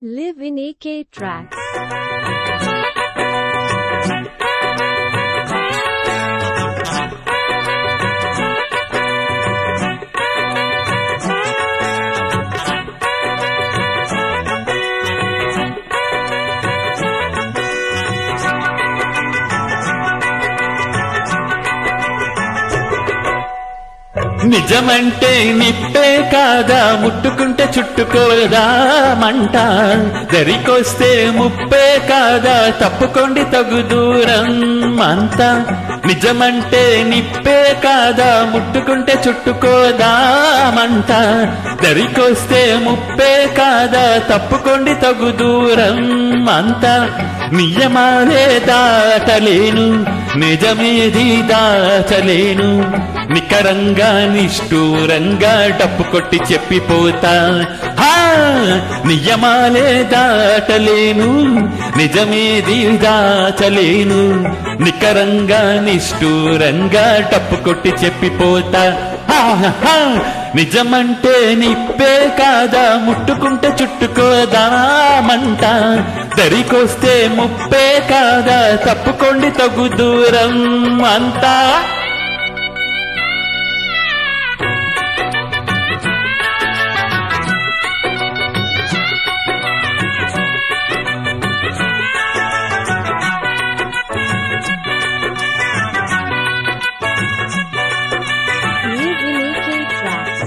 Live in AK Tracks. నిజమంటే నిప్పే కాదా, ముట్టుకుంటే చుట్టుకోదా మంట, దరికొస్తే ముప్పే కాదా, తప్పుకోండి తగు దూరం అంతా. నిజమంటే నిప్పే కాదా, ముట్టుకుంటే చుట్టుకోదా మంట, దరికొస్తే ముప్పే కాదా, తప్పుకోండి తగు దూరం అంతా. నియమాలే దాటలేను, నిజమేది దాచలేను, నికరంగా నిష్ఠూరంగా డప్పు కొట్టి చెప్పిపోతా. నియమాలే దాటలేను, నిజమేది దాచలేను, నికరంగా నిష్ఠూరంగా డప్పు కొట్టి చెప్పిపోతా. నిజమంటే నిప్పే కాదా, ముట్టుకుంటే చుట్టుకోదా మంట, దరికొస్తే ముప్పే కాదా, తప్పుకోండి తగు దూరం అంతా. Live in AK Tracks.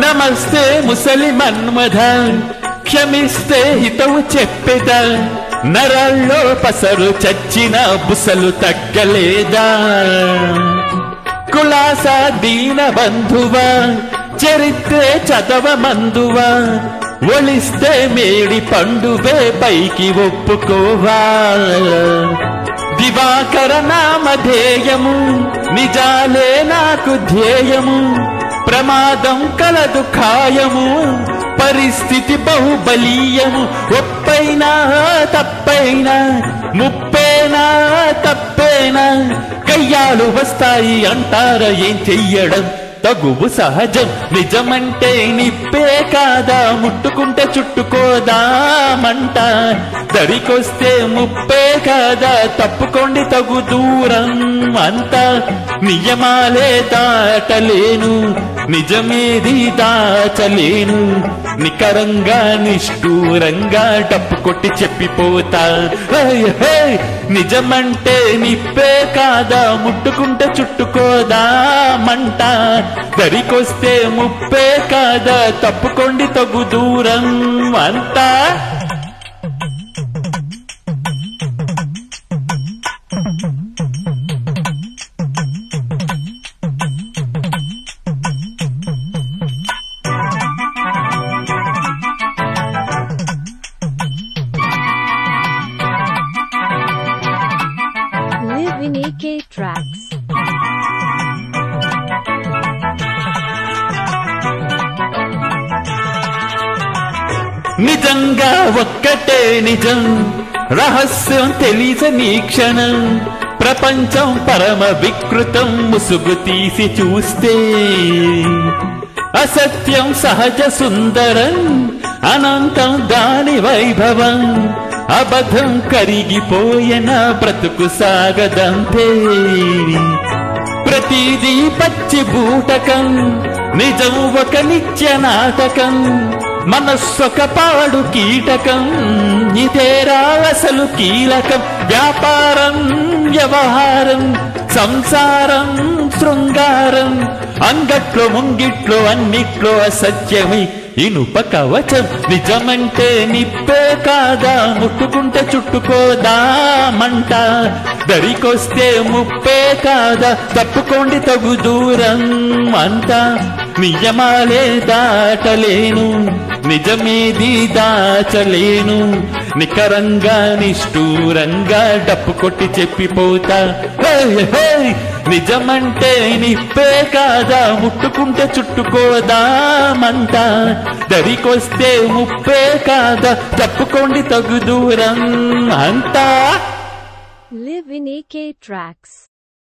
నమస్తే ముసలి మన్మథ, క్షమిస్తే హితవు చెప్పేదా, నరాల్లో పసరు చచ్చిన బుసలు తగ్గలేదా, కులాసా దీన బంధువా, చరిత్రే చదవ మందువా, ఒలిస్తే మేడి పండువే పైకి ఒప్పుకోవా. దివాకర నామధేయము, నిజాలే నాకు ధ్యేయము, ప్రమాదం కలదు ఖాయము, పరిస్థితి బహుబలీయము, ఒప్పైనా తప్పైనా, ముప్పేనా తప్పేనా, కయ్యాలు వస్తాయి అంటారా, ఏం చెయ్యడం తగువు సహజం. నిజమంటే నిప్పే కాదా, ముట్టుకుంటే చుట్టుకోదా మంట, దరికొస్తే ముప్పే కాదా, తప్పుకోండి తగు దూరం అంతా. నియమాలే దాటలేను, నిజమేది దాచలేను, నికరంగా నిష్ఠూరంగా డప్పు కొట్టి చెప్పిపోతా. నిజమంటే నిప్పే కాదా, ముట్టుకుంటే చుట్టుకోదా మంట, దరికొస్తే ముప్పే కాదా, తప్పుకోండి తగు దూరం అంతా. Live in AK Tracks. నిజంగా ఒక్కటే నిజం, రహస్యం తెలిసని క్షణం, ప్రపంచం పరమ వికృతం, ముసుగు తీసి చూస్తే అసత్యం సహజ సుందరం, అనంతం దాని వైభవం, అబద్ధం కరిగిపోయిన బ్రతుకు సాగదంతే. ప్రతిదీ పచ్చి బూటకం, నిజం ఒక నిత్య నాటకం, మనస్సొక పాడు కీటకం, ఇదేరా అసలు కీలకం. వ్యాపారం వ్యవహారం, సంసారం శృంగారం, అంగట్లో ముంగిట్లో అన్నిట్లో అసత్యమై ఇనుప కవచం. నిజమంటే నిప్పే కాదా, ముట్టుకుంటే చుట్టుకోదా మంట, దరికొస్తే ముప్పే కాదా, తప్పుకోండి తగు దూరం అంతా. నియమాలే దాటలేను, నిజమేది దాచలేను, నికరంగా నిష్ఠూరంగా డప్పు కొట్టి చెప్పిపోతా. నిజమంటే నిప్పే కాదా, ముట్టుకుంటే చుట్టుకోదా మంట, దరికొస్తే ముప్పే కాదా, తప్పుకోండి తగు దూరం అంతా. Live in AK Tracks.